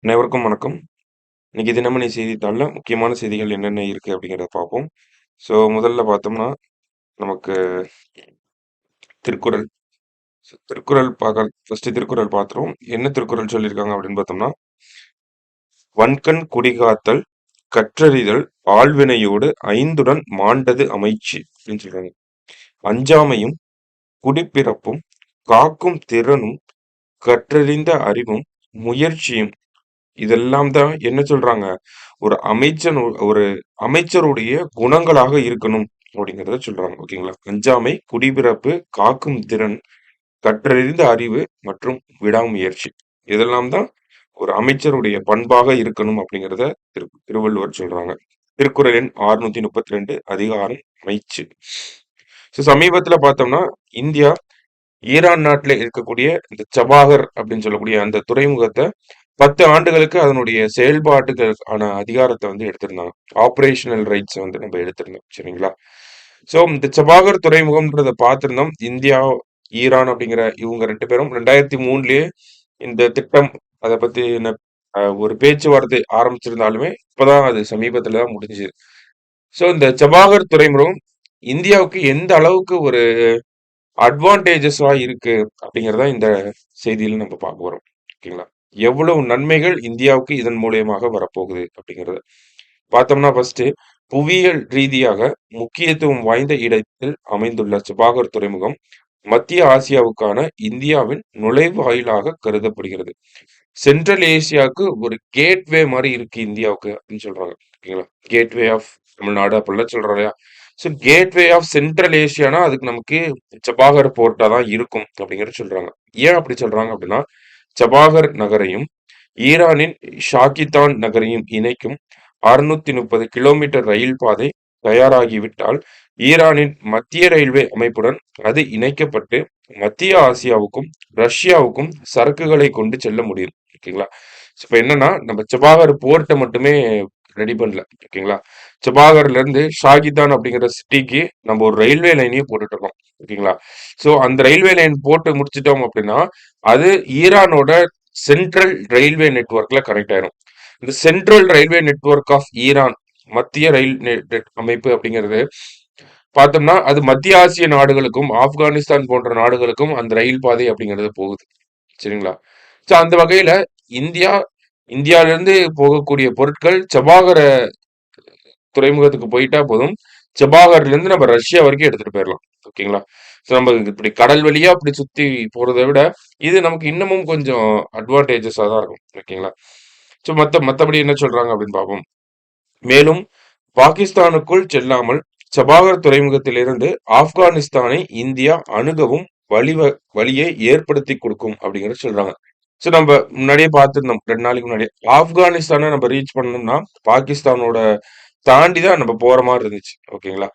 அனைவருக்கும் வணக்கம். இன்னைக்கு தினமணி செய்தித்தாள்ல முக்கியமான செய்திகள் என்னென்ன இருக்கு அப்படிங்கிறத பார்ப்போம். ஸோ முதல்ல பார்த்தோம்னா, நமக்கு திருக்குறள். திருக்குறள் ஃபர்ஸ்ட் திருக்குறள் பார்த்துருவோம். என்ன திருக்குறள் சொல்லியிருக்காங்க அப்படின்னு பார்த்தோம்னா, "வன்கண் குடிகாத்தல், கற்றறிதல், ஆள்வினையோடு ஐந்துடன் மாண்டது அமைச்சு" அப்படின்னு சொல்றாங்க. அஞ்சாமையும், குடிப்பிறப்பும், காக்கும் திறனும், கற்றறிந்த அறிவும், முயற்சியும் இதெல்லாம் தான் என்ன சொல்றாங்க? ஒரு அமைச்சருடைய குணங்களாக இருக்கணும் அப்படிங்கிறத சொல்றாங்க. ஓகேங்களா? அஞ்சாமை, குடிபிறப்பு, காக்கும் திறன், கற்றறிந்த அறிவு மற்றும் விடாமுயற்சி. இதெல்லாம் தான் ஒரு அமைச்சருடைய பண்பாக இருக்கணும் அப்படிங்கிறத திருவள்ளுவர் சொல்றாங்க. திருக்குறள் எண் 632 அதிகாரம் அமைச்சு. சமீபத்துல பார்த்தோம்னா, இந்தியா ஈரான் நாட்டுல இருக்கக்கூடிய இந்த சபாகர் அப்படின்னு சொல்லக்கூடிய அந்த துறைமுகத்தை 10 ஆண்டுகளுக்கு அதனுடைய செயல்பாட்டுக்கான அதிகாரத்தை வந்து எடுத்திருந்தாங்க. ஆப்பரேஷனல் ரைட்ஸ் வந்து நம்ம எடுத்திருந்தோம். சரிங்களா? சோ இந்த சபாகர் துறைமுகம்ன்றத பார்த்திருந்தோம். இந்தியா, ஈரான் அப்படிங்கிற இவங்க 2 பேரும் 2003லயே இந்த திட்டம் அத பத்தின ஒரு பேச்சுவார்த்தை ஆரம்பிச்சிருந்தாலுமே, இப்பதான் அது சமீபத்துல தான் முடிஞ்சது. சோ இந்த சபாகர் துறைமுகம் இந்தியாவுக்கு எந்த அளவுக்கு ஒரு அட்வான்டேஜஸா இருக்கு அப்படிங்கிறத இந்த செய்தியில நம்ம பார்க்க போறோம். ஓகேங்களா? எவ்வளவு நன்மைகள் இந்தியாவுக்கு இதன் மூலியமாக வரப்போகுது அப்படிங்கிறது. பார்த்தோம்னா ஃபர்ஸ்ட் புவியியல் ரீதியாக முக்கியத்துவம் வாய்ந்த இடத்தில் அமைந்துள்ள சபாகர் துறைமுகம் மத்திய ஆசியாவுக்கான இந்தியாவின் நுழைவாயிலாக கருதப்படுகிறது. சென்ட்ரல் ஏசியாவுக்கு ஒரு கேட்வே மாதிரி இருக்கு இந்தியாவுக்கு அப்படின்னு சொல்றாங்க. ஓகேங்களா? கேட்வே ஆஃப் தமிழ்நாடு அப்படிலாம் சொல்றோம் இல்லையா? ஸோ கேட்வே ஆஃப் சென்ட்ரல் ஏசியானா அதுக்கு நமக்கு சபாகர் போர்ட்டா தான் இருக்கும் அப்படிங்கறத சொல்றாங்க. ஏன் அப்படி சொல்றாங்க அப்படின்னா, சபாகர் நகரையும் ஈரானின் ஷாகித்தான் நகரையும் இணைக்கும் 630 கிலோமீட்டர் ரயில் பாதை தயாராகிவிட்டால் ஈரானின் மத்திய ரயில்வே அமைப்புடன் அது இணைக்கப்பட்டு மத்திய ஆசியாவுக்கும் ரஷ்யாவுக்கும் சரக்குகளை கொண்டு செல்ல முடியும். ஓகேங்களா? இப்ப என்னன்னா நம்ம சபாகர் போர்ட்டை மட்டுமே ரெடி பண்ணல. ஓகேங்களா? சபாகர்ல இருந்து ஷாகிதான் அப்படிங்கிற சிட்டிக்கு நம்ம ஒரு ரயில்வே லைனையும் போட்டுட்டு இருக்கோம். ஓகேங்களா? சோ அந்த ரயில்வே லைன் போட்டு முடிச்சிட்டோம் அப்படின்னா அது ஈரானோட சென்ட்ரல் ரயில்வே நெட்வொர்க்ல கனெக்ட் ஆயிரும். இந்த central railway network of Iran மத்திய ரயில் அமைப்பு அப்படிங்கிறது பார்த்தோம்னா அது மத்திய ஆசிய நாடுகளுக்கும் ஆப்கானிஸ்தான் போன்ற நாடுகளுக்கும் அந்த ரயில் பாதை அப்படிங்கிறது போகுது. சரிங்களா? சோ அந்த வகையில இந்தியா இந்தியால இருந்து போகக்கூடிய பொருட்கள் சபாகர துறைமுகத்துக்கு போயிட்டா போதும். சபாகர்ல இருந்து நம்ம ரஷ்யா வரைக்கும் எடுத்துட்டு போயிடலாம். ஓகேங்களா? சோ நம்ம இப்படி கடல் வழியா அப்படி சுத்தி போறதை விட இது நமக்கு இன்னமும் கொஞ்சம் அட்வான்டேஜஸா தான் இருக்கும். ஓகேங்களா? சோ மத்தபடி என்ன சொல்றாங்க அப்படின்னு பார்ப்போம். மேலும் பாகிஸ்தானுக்குள் செல்லாமல் சபாகர் துறைமுகத்திலிருந்து ஆப்கானிஸ்தானை இந்தியா அணுகவும் வழியை ஏற்படுத்தி கொடுக்கும் அப்படிங்கறத சொல்றாங்க. சோ நம்ம முன்னாடியே பார்த்திருந்தோம் 2 நாளைக்கு முன்னாடி. ஆப்கானிஸ்தானை நம்ம ரீச் பண்ணணும்னா பாகிஸ்தானோட தாண்டி தான் நம்ம போற மாதிரி இருந்துச்சு. ஓகேங்களா?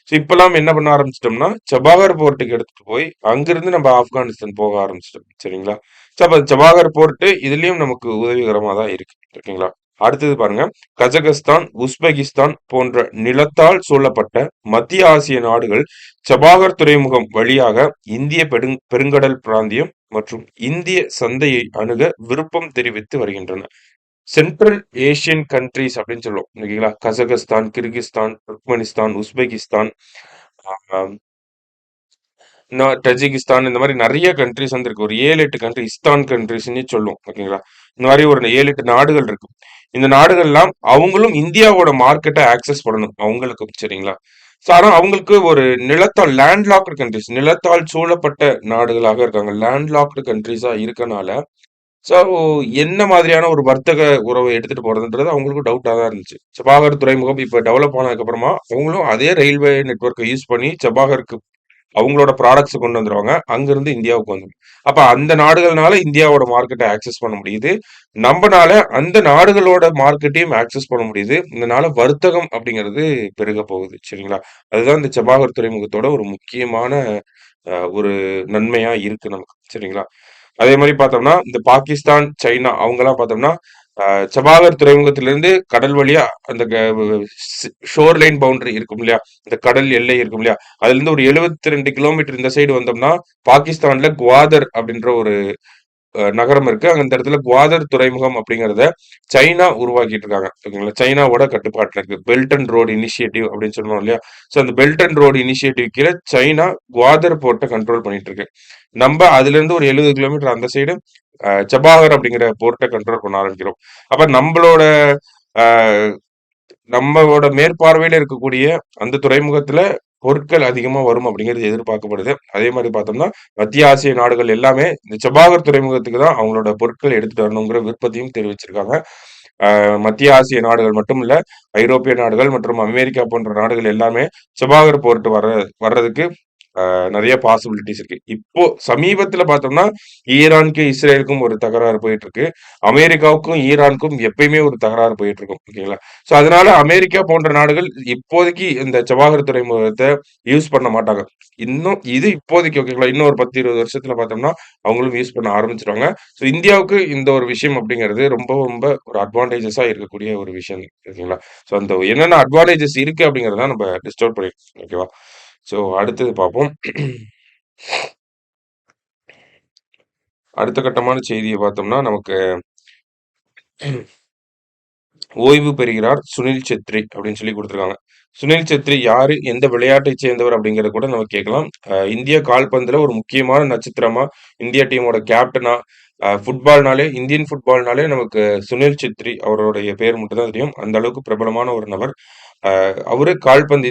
சோ இப்பெல்லாம் என்ன பண்ண ஆரம்பிச்சிட்டோம்னா சபாகர் போர்ட்டுக்கு எடுத்துட்டு போய் அங்கிருந்து நம்ம ஆப்கானிஸ்தான் போக ஆரம்பிச்சிட்டோம். சரிங்களா? சோ அப்ப சபாகர் போர்ட் இதுலயும் நமக்கு உதவிகரமா தான் இருக்கு. ஓகேங்களா? அடுத்தது பாருங்க. கஜகஸ்தான், உஸ்பெகிஸ்தான் போன்ற நிலத்தால் சூழப்பட்ட மத்திய ஆசிய நாடுகள் சபாகர் துறைமுகம் வழியாக இந்திய பெருங்கடல் பிராந்தியம் மற்றும் இந்திய சந்தையை அணுக விருப்பம் தெரிவித்து வருகின்றன. சென்ட்ரல் ஏசியன் கண்ட்ரிஸ் அப்படின்னு சொல்லுவோம். ஓகேங்களா? கசகஸ்தான், கிர்கிஸ்தான், துர்க்மெனிஸ்தான், உஸ்பெகிஸ்தான், ஆஹ் டஜிகிஸ்தான் இந்த மாதிரி நிறைய கண்ட்ரிஸ் வந்து இருக்கு. ஒரு 7-8 கண்ட்ரி இஸ்தான் கண்ட்ரிஸ்ன்னு சொல்லுவோம். ஓகேங்களா? இந்த மாதிரி ஒரு 7-8 நாடுகள் இருக்கு. இந்த நாடுகள்லாம் அவங்களும் இந்தியாவோட மார்க்கெட்டை ஆக்சஸ் பண்ணணும் அவங்களுக்கும். சரிங்களா? சோ ஆனா அவங்களுக்கு ஒரு நிலத்தால் லேண்ட்லாக்டு கண்ட்ரிஸ் நிலத்தால் சூழப்பட்ட நாடுகளாக இருக்காங்க. லேண்ட்லாக்டு கண்ட்ரிஸா இருக்கனால சோ என்ன மாதிரியான ஒரு வர்த்தக உறவை எடுத்துட்டு போறதுன்றது அவங்களுக்கும் டவுட்டா தான் இருந்துச்சு. சபாகர் துறைமுகம் இப்ப டெவலப் ஆனதுக்கு அப்புறமா அவங்களும் அதே ரயில்வே நெட்வொர்க்கை யூஸ் பண்ணி சபாகருக்கு அவங்களோட ப்ராடக்ட்ஸ் கொண்டு வந்துருவாங்க. அங்கிருந்து இந்தியாவுக்கு வந்துரும். அப்ப அந்த நாடுகள்னால இந்தியாவோட மார்க்கெட்டை ஆக்சஸ் பண்ண முடியுது. நம்மனால அந்த நாடுகளோட மார்க்கெட்டையும் ஆக்சஸ் பண்ண முடியுது. இதனால வர்த்தகம் அப்படிங்கிறது பெருக போகுது. சரிங்களா? அதுதான் இந்த சபாகர் துறைமுகத்தோட ஒரு முக்கியமான ஒரு நன்மையா இருக்கு நமக்கு. சரிங்களா? அதே மாதிரி பார்த்தோம்னா இந்த பாகிஸ்தான், சைனா அவங்கலாம் பார்த்தோம்னா சபாகர் துறைமுகத்திலிருந்து கடல் வழியா அந்த ஷோர் லைன் பவுண்டரி இருக்கும் இல்லையா? இந்த கடல் எல்லை இருக்கும் இல்லையா? அதுல இருந்து ஒரு 72 கிலோமீட்டர் இந்த சைடு வந்தோம்னா பாகிஸ்தான்ல குவாதர் அப்படின்ற ஒரு நகரம் இருக்கு. அந்த இடத்துல குவாதர் துறைமுகம் அப்படிங்கிறத சைனா உருவாக்கிட்டு இருக்காங்க. ஓகேங்களா? சைனாவோட கட்டுப்பாட்டுல இருக்கு. பெல்ட் அண்ட் ரோட் இனிஷியேட்டிவ் அப்படின்னு சொல்லுவோம் இல்லையா? ஸோ அந்த பெல்ட் அண்ட் ரோட் இனிஷியேட்டிவ் கீழ சைனா குவாதர் போர்ட்ட கண்ட்ரோல் பண்ணிட்டு இருக்கு. நம்ம அதிலிருந்து ஒரு 70 கிலோமீட்டர் அந்த சைடு சபாகர் அப்படிங்கிற போர்ட்ட கண்ட்ரோல் பண்ண ஆரம்பிக்கிறோம். அப்ப அஹ், நம்மளோட மேற்பார்வையில இருக்கக்கூடிய அந்த துறைமுகத்துல பொருட்கள் அதிகமா வரும் அப்படிங்கிறது எதிர்பார்க்கப்படுது. அதே மாதிரி பார்த்தோம்னா, மத்திய ஆசிய நாடுகள் எல்லாமே இந்த செபாகர் துறைமுகத்துக்கு தான் அவங்களோட பொருட்கள் எடுத்துட்டு வரணுங்கிற விருப்பத்தையும் தெரிவிச்சிருக்காங்க. மத்திய ஆசிய நாடுகள் மட்டும் இல்ல, ஐரோப்பிய நாடுகள் மற்றும் அமெரிக்கா போன்ற நாடுகள் எல்லாமே செபாகர் போர்ட் வர்றதுக்கு நெறைய பாசிபிலிட்டிஸ் இருக்கு. இப்போ சமீபத்துல பார்த்தோம்னா, ஈரானுக்கு, இஸ்ரேலுக்கும் ஒரு தகராறு போயிட்டு இருக்கு. அமெரிக்காவுக்கும், ஈரானுக்கும் எப்பயுமே ஒரு தகராறு போயிட்டு இருக்கும். ஓகேங்களா? ஸோ அதனால அமெரிக்கா போன்ற நாடுகள் இப்போதைக்கு இந்த ஜவாஹர் துறைமுகத்த யூஸ் பண்ண மாட்டாங்க. இன்னும் இது இப்போதைக்கு ஓகேங்களா? இன்னும் ஒரு 10, 20 வருஷத்துல பார்த்தோம்னா, அவங்களும் யூஸ் பண்ண ஆரம்பிச்சுருவாங்க. ஸோ இந்தியாவுக்கு இந்த ஒரு விஷயம் அப்படிங்கிறது ரொம்ப, ரொம்ப ஒரு அட்வான்டேஜஸா இருக்கக்கூடிய ஒரு விஷயம். ஓகேங்களா? ஸோ அந்த என்னென்ன அட்வான்டேஜஸ் இருக்கு அப்படிங்கிறத நம்ம டிஸ்கவர் பண்ணிருக்கோம். ஓகேவா? ஸோ அடுத்தது பார்ப்போம். அடுத்த கட்டமான செய்திய பார்த்தோம்னா, நமக்கு ஓய்வு பெறுகிறார் சுனில் செத்ரி அப்படின்னு சொல்லி குடுத்துருக்காங்க. சுனில் செத்ரி யாரு? எந்த விளையாட்டைச் சேர்ந்தவர்? அப்படிங்கிறத கூட நம்ம கேட்கலாம். இந்திய கால்பந்துல ஒரு முக்கியமான நட்சத்திரமா, இந்தியா டீமோட கேப்டனா, ஃபுட்பால்னாலே இந்தியன் ஃபுட்பால்னாலே நமக்கு சுனில் செத்ரி அவருடைய பேர் மட்டும் தான் தெரியும். அந்த அளவுக்கு பிரபலமான ஒரு நபர். அவரு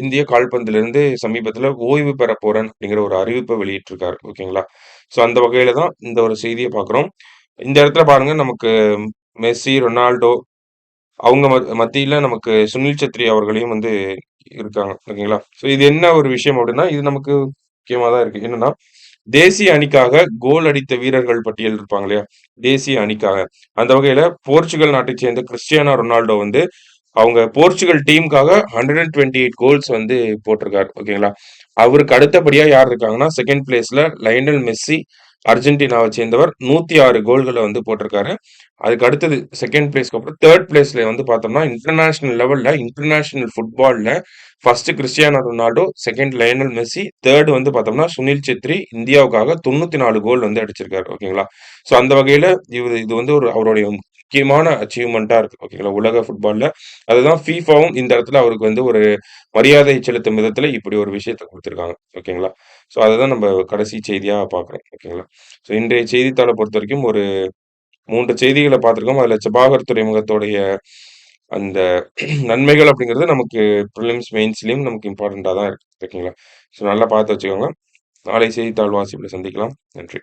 இந்திய கால்பந்திலிருந்து சமீபத்துல ஓய்வு பெறப் போறேன் அப்படிங்கிற ஒரு அறிவிப்ப வெளியிட்டிருக்காரு. ஓகேங்களா? ஸோ அந்த வகையில தான் இந்த ஒரு செய்திய பார்க்குறோம். இந்த இடத்துல பாருங்க நமக்கு மெஸ்ஸி, ரொனால்டோ அவங்க மத்தியில நமக்கு சுனில் செத்ரி அவர்களையும் வந்து இருக்காங்க. ஓகேங்களா? ஸோ இது என்ன ஒரு விஷயம் அப்படின்னா, இது நமக்கு முக்கியமா தான் இருக்கு. என்னன்னா, தேசிய அணிக்காக கோல் அடித்த வீரர்கள் பட்டியல் இருப்பாங்க இல்லையா? தேசிய அணிக்காக. அந்த வகையில போர்ச்சுகல் நாட்டைச் சேர்ந்த கிறிஸ்டியானோ ரொனால்டோ வந்து அவங்க போர்ச்சுகல் டீமுக்காக 128 கோல்ஸ் வந்து போட்டிருக்காரு. ஓகேங்களா? அவருக்கு அடுத்தபடியா யார் இருக்காங்கன்னா, 2ண்ட் பிளேஸ்ல லயனல் மெஸ்ஸி அர்ஜென்டினாவை சேர்ந்தவர் 106 கோல்கள வந்து போட்டிருக்காரு. அதுக்கு அடுத்தது 2ண்ட் பிளேஸ்க்கு அப்புறம் 3ர்ட் பிளேஸ்ல வந்து பார்த்தோம்னா, இன்டர்நேஷனல் ஃபுட்பால்ல 1 கிறிஸ்டியானோ ரொனால்டோ, 2ண்ட் லயனல் மெஸ்ஸி, 3 வந்து பார்த்தோம்னா சுனில் செத்ரி இந்தியாவுக்காக 94 கோல் வந்து அடிச்சிருக்காரு. ஓகேங்களா? ஸோ அந்த வகையில இது வந்து ஒரு அவருடைய முக்கியமான அச்சீவ்மெண்ட்டா இருக்கு. ஓகேங்களா? உலக ஃபுட்பால்ல. அதுதான் ஃபீஃபாவும் இந்த இடத்துல அவருக்கு வந்து ஒரு மரியாதை செலுத்தும் விதத்துல இப்படி ஒரு விஷயத்த குடுத்திருக்காங்க. ஓகேங்களா? ஸோ அததான் நம்ம கடைசி செய்தியா பார்க்குறோம். ஓகேங்களா? ஸோ இன்றைய செய்தித்தாள பொறுத்தவரைக்கும் ஒரு 3 செய்திகள பார்த்திருக்கோம். அதுல செபாகர் துறைமுகத்தோடைய அந்த நன்மைகள் அப்படிங்கிறது நமக்கு பிரிலிம்ஸ், மெயின்ஸ்லயும் நமக்கு இம்பார்ட்டன்ட்டா தான் இருக்கு. ஓகேங்களா? ஸோ நல்லா பார்த்து வச்சுக்கோங்க. நாளை செய்தித்தாள் வாசிப்புல சந்திக்கலாம். நன்றி.